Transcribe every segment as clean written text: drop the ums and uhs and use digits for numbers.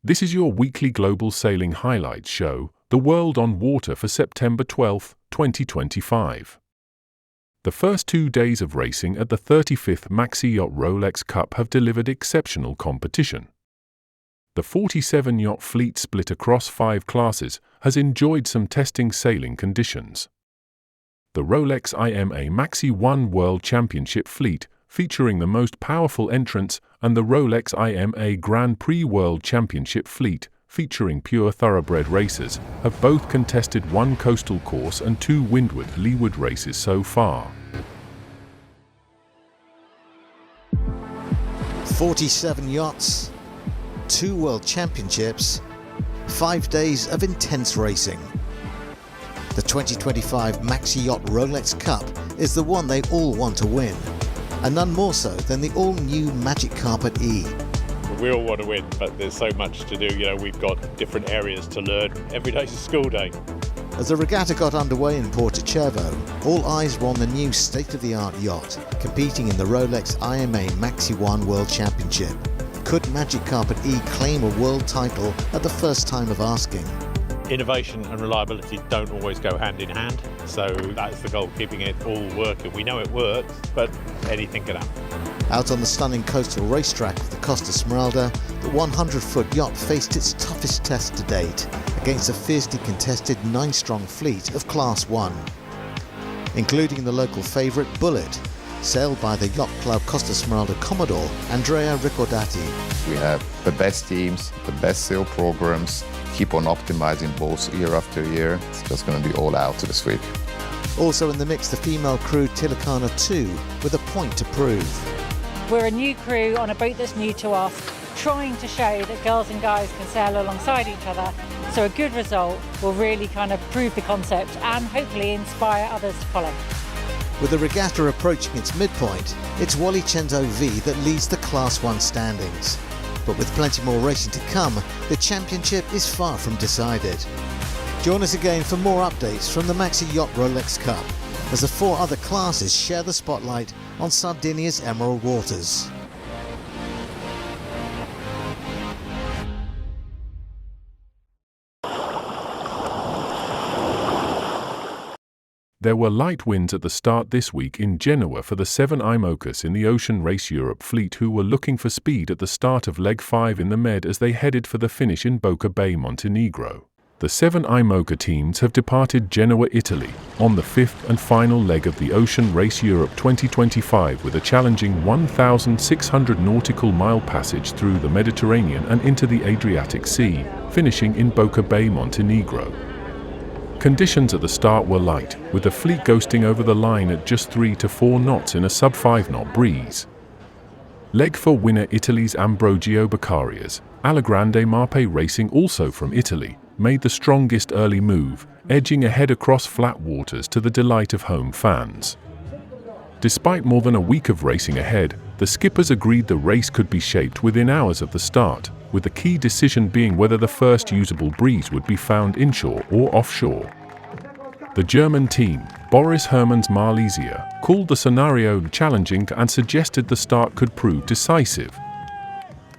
This is your weekly global sailing highlights show, The World on Water for September 12, 2025. The first 2 days of racing at the 35th Maxi Yacht Rolex Cup have delivered exceptional competition. The 47-yacht fleet split across 5 classes has enjoyed some testing sailing conditions. The Rolex IMA Maxi 1 World Championship fleet, featuring the most powerful entrants, and the Rolex IMA Grand Prix World Championship fleet, featuring pure thoroughbred racers, have both contested 1 coastal course and 2 windward-leeward races so far. 47 yachts, 2 world championships, 5 days of intense racing. The 2025 Maxi Yacht Rolex Cup is the one they all want to win, and none more so than the all-new Magic Carpet E. We all want to win, but there's so much to do. We've got different areas to learn. Every day's a school day. As the regatta got underway in Porto Cervo, all eyes were on the new state-of-the-art yacht, competing in the Rolex IMA Maxi 1 World Championship. Could Magic Carpet E claim a world title at the first time of asking? Innovation and reliability don't always go hand in hand, so that's the goal, keeping it all working. We know it works, but anything can happen. Out on the stunning coastal racetrack of the Costa Smeralda, the 100-foot yacht faced its toughest test to date against a fiercely contested 9-strong fleet of Class 1, including the local favourite Bullet, sailed by the Yacht Club Costa Smeralda Commodore Andrea Ricordati. We have the best teams, the best sail programs, keep on optimizing boats year after year. It's just going to be all out to this week. Also in the mix, the female crew Tilicana 2 with a point to prove. We're a new crew on a boat that's new to us, trying to show that girls and guys can sail alongside each other. So a good result will really kind of prove the concept and hopefully inspire others to follow. With the regatta approaching its midpoint, it's WoWSept12 V that leads the Class 1 standings. But with plenty more racing to come, the championship is far from decided. Join us again for more updates from the Maxi Yacht Rolex Cup, as the 4 other classes share the spotlight on Sardinia's emerald waters. There were light winds at the start this week in Genoa for the 7 IMOCAs in the Ocean Race Europe fleet, who were looking for speed at the start of Leg 5 in the Med as they headed for the finish in Boca Bay, Montenegro. The 7 IMOCA teams have departed Genoa, Italy, on the 5th and final leg of the Ocean Race Europe 2025 with a challenging 1,600 nautical mile passage through the Mediterranean and into the Adriatic Sea, finishing in Boca Bay, Montenegro. Conditions at the start were light, with the fleet ghosting over the line at just 3 to 4 knots in a sub-5 knot breeze. Leg 4 winner Italy's Ambrogio Beccaria's Allegrande Marpe Racing, also from Italy, made the strongest early move, edging ahead across flat waters to the delight of home fans. Despite more than a week of racing ahead, the skippers agreed the race could be shaped within hours of the start, with the key decision being whether the first usable breeze would be found inshore or offshore. The German team, Boris Herrmann's Marlisia, called the scenario challenging and suggested the start could prove decisive.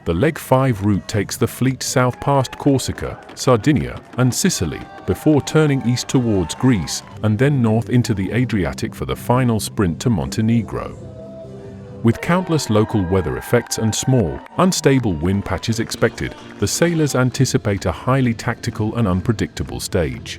The Leg 5 route takes the fleet south past Corsica, Sardinia, and Sicily, before turning east towards Greece, and then north into the Adriatic for the final sprint to Montenegro. With countless local weather effects and small, unstable wind patches expected, the sailors anticipate a highly tactical and unpredictable stage.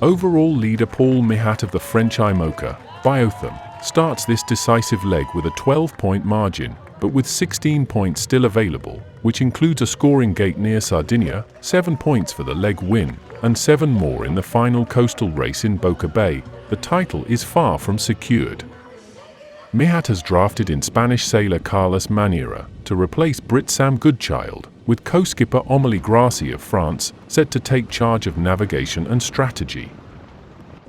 Overall leader Paul Mihat of the French IMOCA, Biotham, starts this decisive leg with a 12-point margin, but with 16 points still available, which includes a scoring gate near Sardinia, 7 points for the leg win, and 7 more in the final coastal race in Boca Bay. The title is far from secured. Mihat has drafted in Spanish sailor Carlos Maniera to replace Brit Sam Goodchild, with co-skipper Amélie Grassi of France set to take charge of navigation and strategy.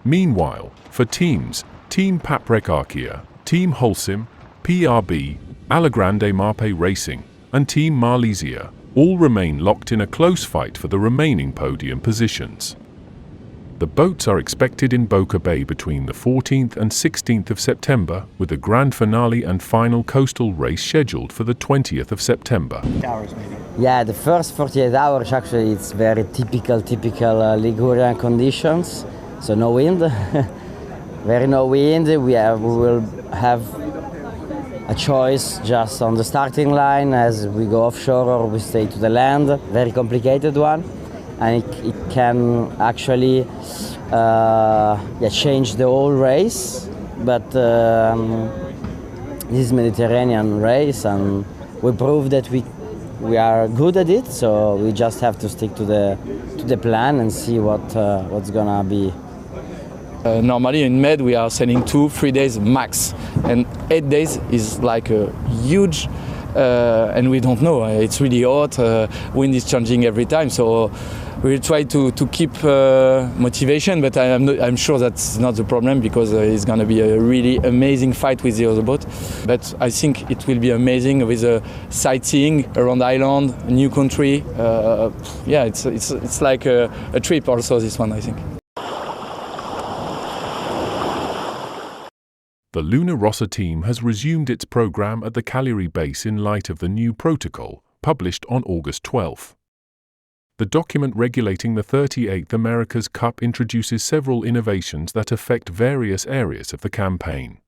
Meanwhile, for teams, Team Paprec Archia, Team Holcim, PRB, Allegrande Marpe Racing, and Team Marlisia all remain locked in a close fight for the remaining podium positions. The boats are expected in Boca Bay between the 14th and 16th of September, with the grand finale and final coastal race scheduled for the 20th of September. Hours maybe. Yeah, the first 48 hours actually it's very typical Ligurian conditions. So no wind, very no wind. We will have a choice just on the starting line as we go offshore or we stay to the land. Very complicated one, and it can actually change the whole race. But this is Mediterranean race, and we proved that we are good at it. So we just have to stick to the plan and see what's gonna be. Normally in Med we are sailing 2-3 days max, and 8 days is like a huge, and we don't know. It's really hot. Wind is changing every time, so we'll try to keep motivation. But I'm sure that's not the problem, because it's going to be a really amazing fight with the other boat. But I think it will be amazing with sightseeing around the island, a new country. Yeah, it's like a trip also, this one, I think. The Luna Rossa team has resumed its program at the Cagliari base in light of the new protocol, published on August 12th. The document regulating the 38th America's Cup introduces several innovations that affect various areas of the campaign.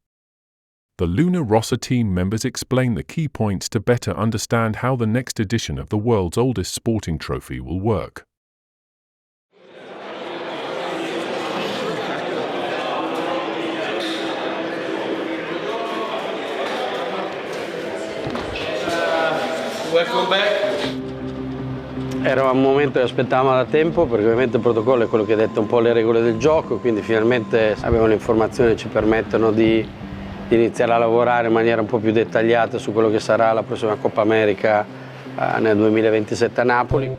The Luna Rossa team members explain the key points to better understand how the next edition of the world's oldest sporting trophy will work. Welcome back. Era un momento che aspettavamo da tempo, perché ovviamente il protocollo è quello che detta un po' le regole del gioco, quindi finalmente abbiamo le informazioni che ci permettono di iniziare a lavorare in maniera un po' più dettagliata su quello che sarà la prossima Coppa America nel 2027 a Napoli.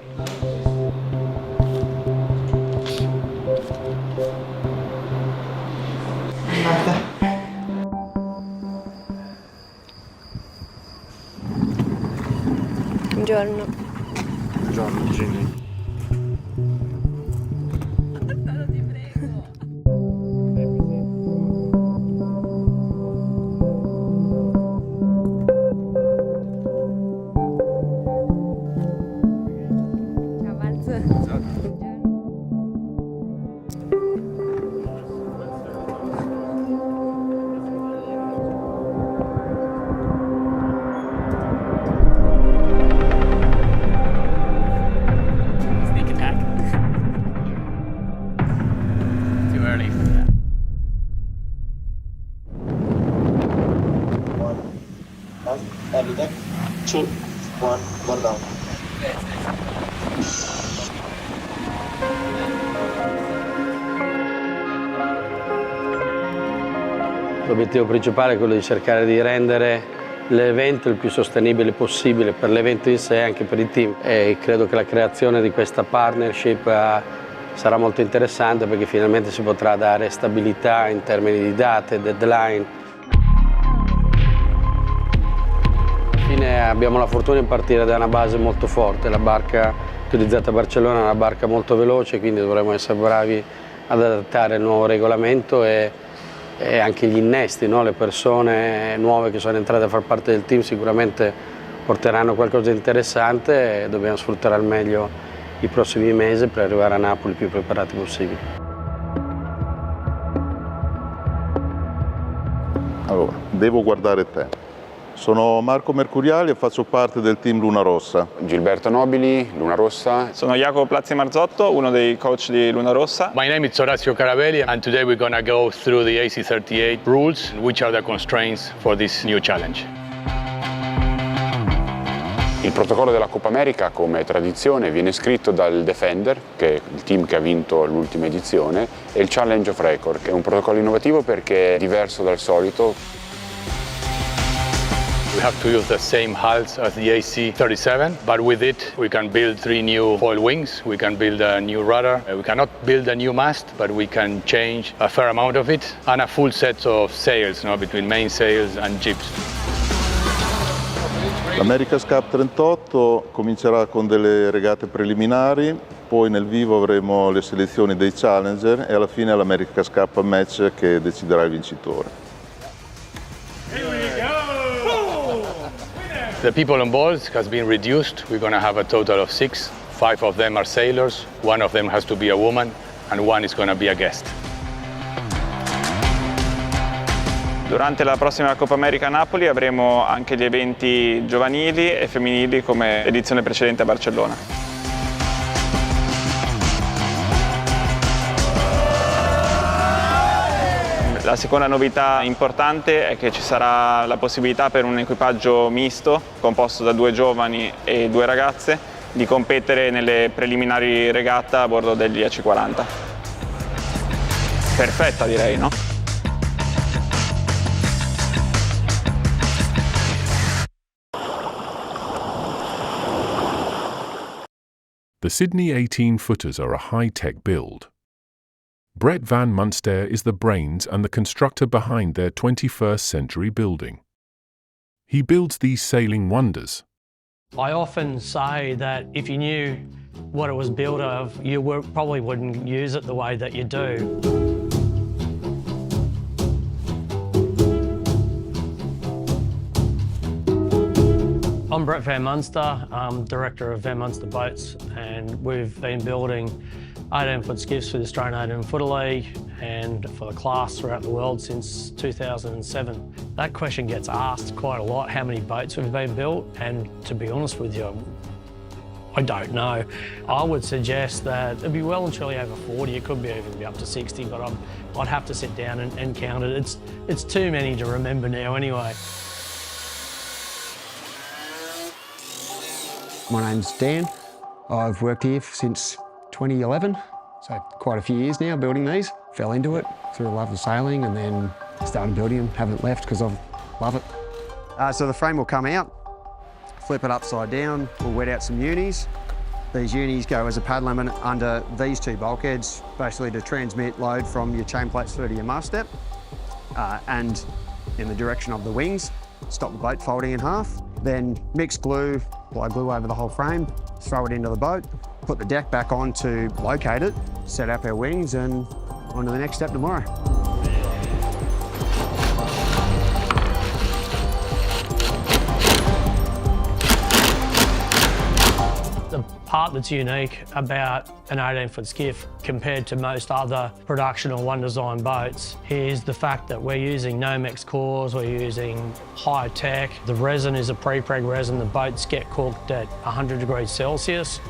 Buongiorno. Buongiorno, Ginny. Ti prego. Ciao Maz. Deck, 2, 1 down. L'obiettivo principale è quello di cercare di rendere l'evento il più sostenibile possibile per l'evento in sé e anche per il team, e credo che la creazione di questa partnership sarà molto interessante, perché finalmente si potrà dare stabilità in termini di date, deadline. Alla fine abbiamo la fortuna di partire da una base molto forte. La barca utilizzata a Barcellona è una barca molto veloce, quindi dovremo essere bravi ad adattare il nuovo regolamento e anche gli innesti, no? Le persone nuove che sono entrate a far parte del team sicuramente porteranno qualcosa di interessante, e dobbiamo sfruttare al meglio i prossimi mesi per arrivare a Napoli il più preparati possibile. Allora, devo guardare te. Sono Marco Mercuriali e faccio parte del team Luna Rossa. Gilberto Nobili, Luna Rossa. Sono Jacopo Plazzi Marzotto, uno dei coach di Luna Rossa. My name is Orazio Carabelli, and today we're going to go through the AC38 rules, which are the constraints for this new challenge. Il protocollo della Coppa America, come tradizione, viene scritto dal Defender, che è il team che ha vinto l'ultima edizione, e il Challenge of Record, che è un protocollo innovativo perché è diverso dal solito. We have to use the same hulls as the AC37, but with it we can build 3 new foil wings, we can build a new rudder, we cannot build a new mast, but we can change a fair amount of it, and a full set of sails, between mainsails and jibs. L'America's Cup 38 comincerà con delle regate preliminari, poi nel vivo avremo le selezioni dei Challenger e alla fine l'America's Cup match che deciderà il vincitore. The people on board has been reduced. We're going to have a total of 6. 5 of them are sailors, 1 of them has to be a woman, and 1 is going to be a guest. Durante la prossima Coppa America a Napoli avremo anche gli eventi giovanili e femminili come l'edizione precedente a Barcellona. La seconda novità importante è che ci sarà la possibilità per un equipaggio misto, composto da 2 giovani e 2 ragazze, di competere nelle preliminari regatta a bordo degli AC40. Perfetta, direi, no? The Sydney 18-footers are a high-tech build. Brett Van Munster is the brains and the constructor behind their 21st-century building. He builds these sailing wonders. I often say that if you knew what it was built of, you probably wouldn't use it the way that you do. I'm Brett Van Munster, I'm Director of Van Munster Boats, and we've been building 18-foot skiffs for the Australian 18-footer League and for the class throughout the world since 2007. That question gets asked quite a lot, how many boats have been built, and to be honest with you, I don't know. I would suggest that it'd be well and truly over 40, it could be even be up to 60, but I'd have to sit down and count it. It's too many to remember now anyway. My name's Dan. I've worked here since 2011, so quite a few years now building these. Fell into it through a love of sailing and then started building them. Haven't left because I love it. So the frame will come out, flip it upside down, we'll wet out some unis. These unis go as a pad limit under these 2 bulkheads, basically to transmit load from your chain plates through to your mast step and in the direction of the wings, stop the boat folding in half. Then mix glue, apply glue over the whole frame, throw it into the boat, put the deck back on to locate it, set up our wings and on to the next step tomorrow. The part that's unique about an 18-foot skiff compared to most other production or one design boats is the fact that we're using Nomex cores, we're using high tech. The resin is a pre-preg resin. The boats get cooked at 100 degrees Celsius.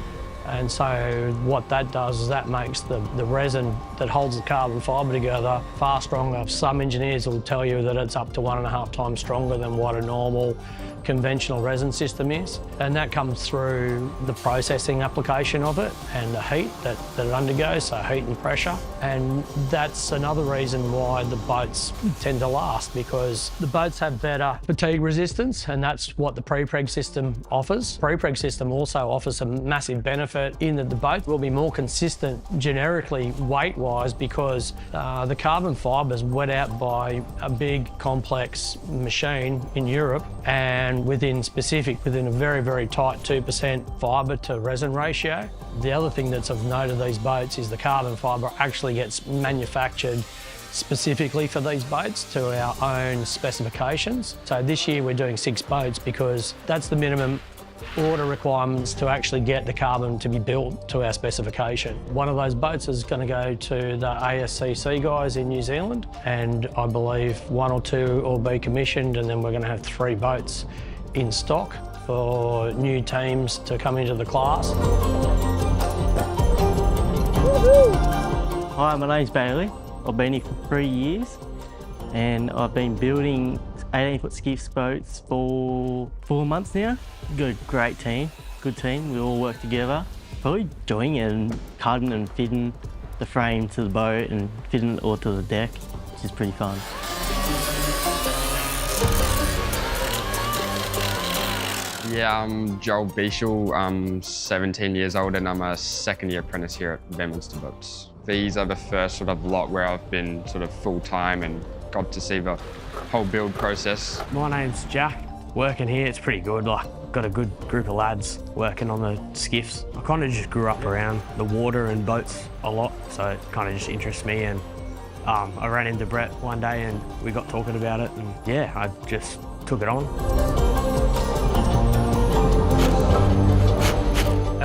And so what that does is that makes the resin that holds the carbon fibre together far stronger. Some engineers will tell you that it's up to 1.5 times stronger than what a normal conventional resin system is. And that comes through the processing application of it and the heat that it undergoes, so heat and pressure. And that's another reason why the boats tend to last, because the boats have better fatigue resistance, and that's what the pre-preg system offers. Pre-preg system also offers a massive benefit in that the boat will be more consistent generically weight-wise because the carbon fibre is wet out by a big complex machine in Europe, and within a very, very tight 2% fibre to resin ratio. The other thing that's of note of these boats is the carbon fibre actually gets manufactured specifically for these boats to our own specifications. So this year we're doing 6 boats because that's the minimum order requirements to actually get the carbon to be built to our specification. One of those boats is going to go to the ASCC guys in New Zealand, and I believe 1 or 2 will be commissioned, and then we're going to have 3 boats in stock for new teams to come into the class. Hi, my name's Bailey. I've been here for 3 years and I've been building 18-foot skiffs boats for 4 months now. Got a great team, good team. We all work together. Probably doing it and cutting and fitting the frame to the boat and fitting it all to the deck, which is pretty fun. Yeah, I'm Joel Bieshel. I'm 17 years old and I'm a second-year apprentice here at Van Munster Boats. These are the first sort of lot where I've been sort of full-time and got to see the whole build process. My name's Jack. Working here, it's pretty good. Got a good group of lads working on the skiffs. I kind of just grew up around the water and boats a lot, so it kind of just interests me. And I ran into Brett one day and we got talking about it, and yeah, I just took it on.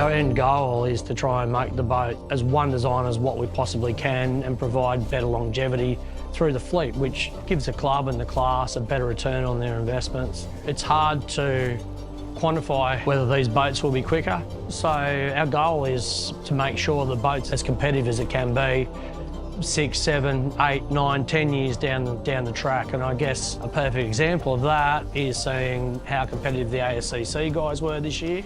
Our end goal is to try and make the boat as one design as what we possibly can and provide better longevity through the fleet, which gives the club and the class a better return on their investments. It's hard to quantify whether these boats will be quicker, so our goal is to make sure the boat's as competitive as it can be 6, 7, 8, 9, 10 years down the track. And I guess a perfect example of that is seeing how competitive the ASCC guys were this year,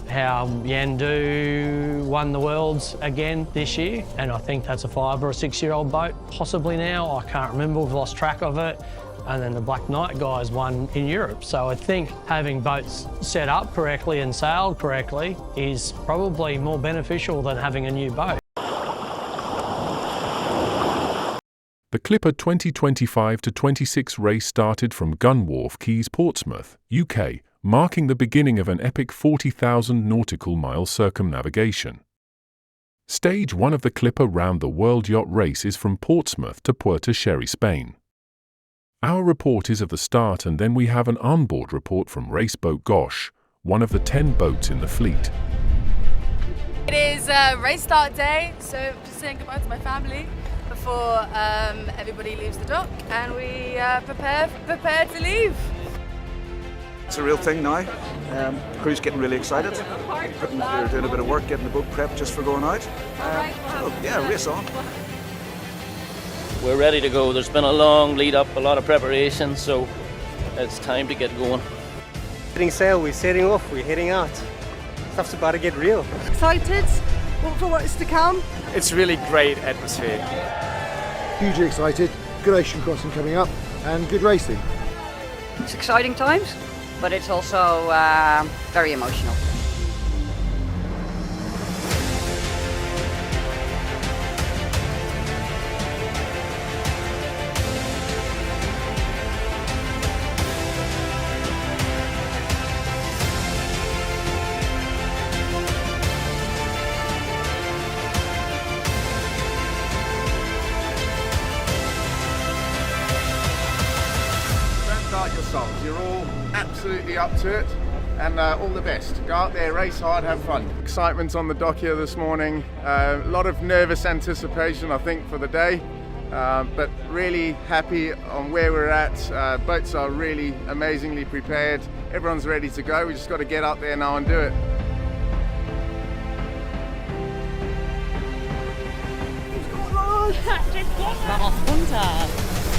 how Yandu won the Worlds again this year, and I think that's a 5 or a 6-year-old boat, possibly now. I can't remember, we've lost track of it. And then the Black Knight guys won in Europe. So I think having boats set up correctly and sailed correctly is probably more beneficial than having a new boat. The Clipper 2025-26 race started from Gunwharf Quays, Portsmouth, UK, marking the beginning of an epic 40,000 nautical mile circumnavigation. Stage 1 of the Clipper Round the World Yacht Race is from Portsmouth to Puerto Sherry, Spain. Our report is of the start, and then we have an onboard report from Raceboat Gosh, one of the 10 boats in the fleet. It is race start day, so I'm just saying goodbye to my family before everybody leaves the dock, and we prepare to leave. It's a real thing now. Crew's getting really excited. They're doing a bit of work getting the boat prepped just for going out. So yeah, race on. We're ready to go. There's been a long lead up, a lot of preparation, so it's time to get going. Setting sail, we're setting off, we're heading out. Stuff's about to get real. Excited for what is to come. It's really great atmosphere. Hugely excited, good ocean crossing coming up and good racing. It's exciting times, but it's also very emotional. Yourselves. You're all absolutely up to it, and all the best. Go out there, race hard, have fun. Excitement on the dock here this morning. A lot of nervous anticipation, I think, for the day, but really happy on where we're at. Boats are really amazingly prepared. Everyone's ready to go. We just got to get out there now and do it.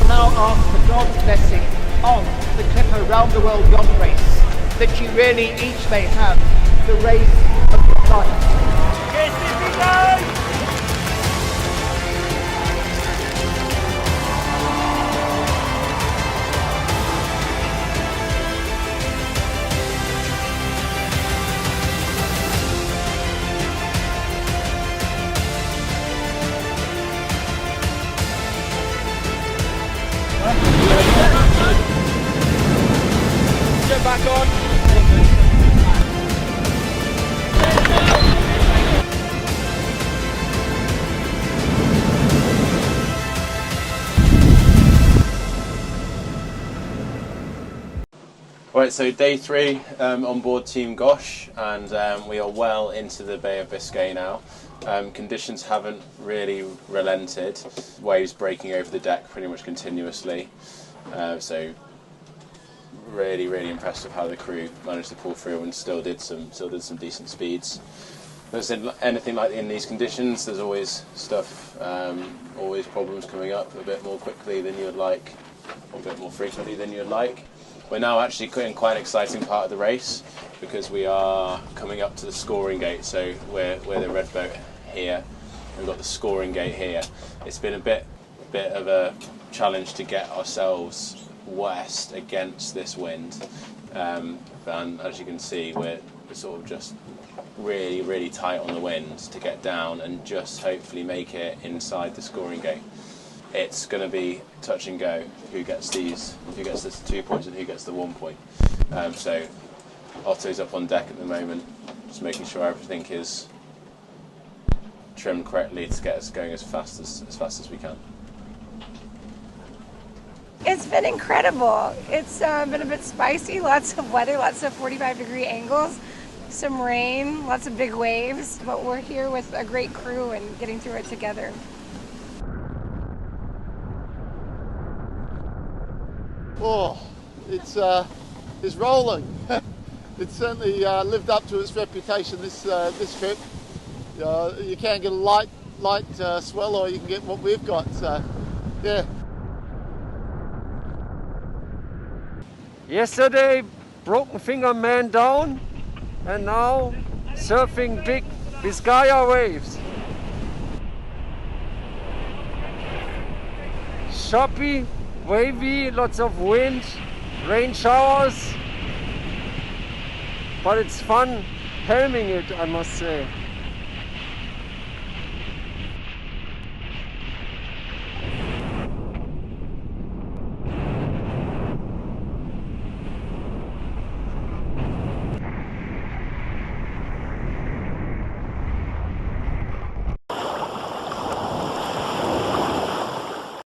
Now ask for God's blessing on the Clipper Round the World Yacht Race, that you really each may have the race of your life. Yes, Get back on. Right, so day 3 on board Team Gosh, and we are well into the Bay of Biscay now. Conditions haven't really relented. Waves breaking over the deck pretty much continuously. So really impressed with how the crew managed to pull through and still did some decent speeds. As in anything like in these conditions, there's always stuff, always problems coming up a bit more quickly than you would like, or a bit more frequently than you would like. We're now actually in quite an exciting part of the race because we are coming up to the scoring gate. So we're the red boat here. We've got the scoring gate here. It's been a bit of a challenge to get ourselves west against this wind, and as you can see, we're sort of just really tight on the wind to get down and just hopefully make it inside the scoring gate. It's going to be touch and go who gets the 2 points and who gets the 1 point. So Otto's up on deck at the moment, just making sure everything is trimmed correctly to get us going as fast as we can. It's been incredible. It's been a bit spicy, lots of weather, lots of 45-degree angles, some rain, lots of big waves, but we're here with a great crew and getting through it together. Oh, it's rolling. It's certainly lived up to its reputation this trip. You can get a light swell, or you can get what we've got. So, yeah. Yesterday, broken finger man down, and now surfing big Biscaya waves. Choppy, wavy, lots of wind, rain showers, but it's fun helming it, I must say.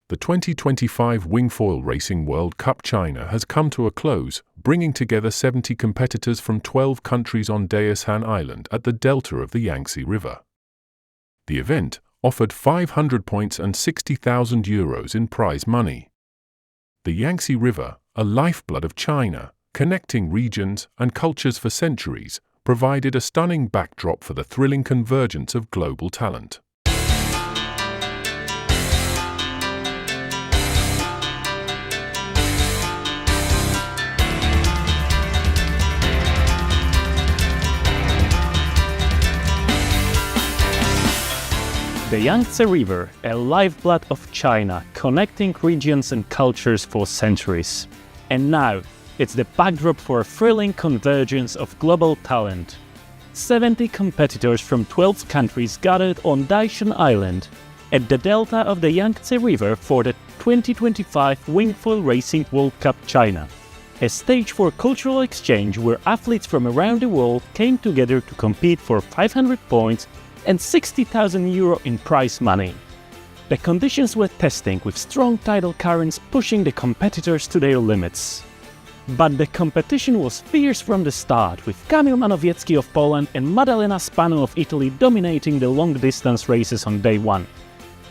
The 2025 Wingfoil Racing World Cup China has come to a close, bringing together 70 competitors from 12 countries on Daesan Island at the delta of the Yangtze River. The event offered 500 points and €60,000 in prize money. The Yangtze River, a lifeblood of China, connecting regions and cultures for centuries, provided a stunning backdrop for the thrilling convergence of global talent. The Yangtze River, a lifeblood of China, connecting regions and cultures for centuries. And now, it's the backdrop for a thrilling convergence of global talent. 70 competitors from 12 countries gathered on Daesan Island, at the delta of the Yangtze River for the 2025 Wingfoil Racing World Cup China, a stage for cultural exchange where athletes from around the world came together to compete for 500 points and €60,000 in prize money. The conditions were testing, with strong tidal currents pushing the competitors to their limits. But the competition was fierce from the start, with Kamil Manowiecki of Poland and Maddalena Spano of Italy dominating the long-distance races on day one.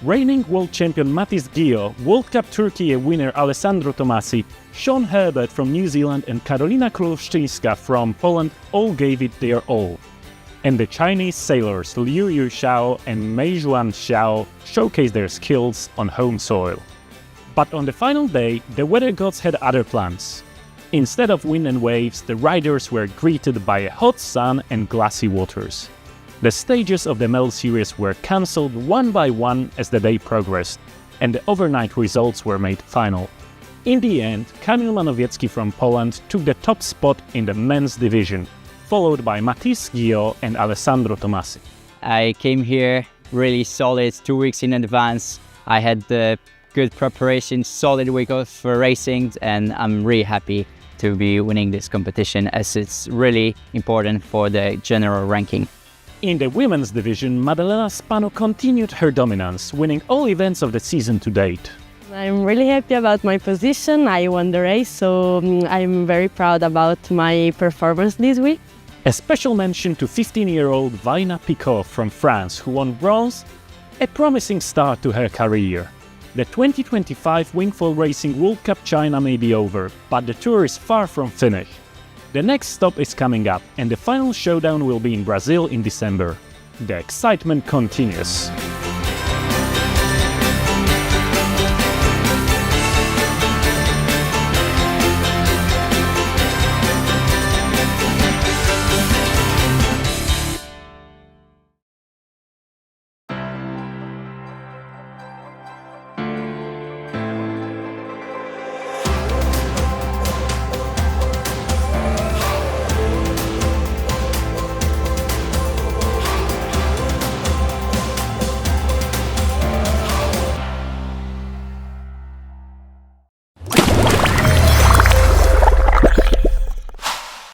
Reigning world champion Matis Gio, World Cup Turkey winner Alessandro Tomasi, Sean Herbert from New Zealand and Karolina Królewszczyńska from Poland all gave it their all. And the Chinese sailors Liu Yuxiao and Meizhuan Xiao showcased their skills on home soil. But on the final day, the weather gods had other plans. Instead of wind and waves, the riders were greeted by a hot sun and glassy waters. The stages of the medal series were cancelled one by one as the day progressed, and the overnight results were made final. In the end, Kamil Manowiecki from Poland took the top spot in the men's division, followed by Matis Gio and Alessandro Tomasi. I came here really solid 2 weeks in advance. I had the good preparation, solid week of racing, and I'm really happy to be winning this competition as it's really important for the general ranking. In the women's division, Maddalena Spano continued her dominance, winning all events of the season to date. I'm really happy about my position. I won the race, so I'm very proud about my performance this week. A special mention to 15-year-old Vaina Picot from France, who won bronze, a promising start to her career. The 2025 Wingfoil Racing World Cup China may be over, but the tour is far from finished. The next stop is coming up, and the final showdown will be in Brazil in December. The excitement continues.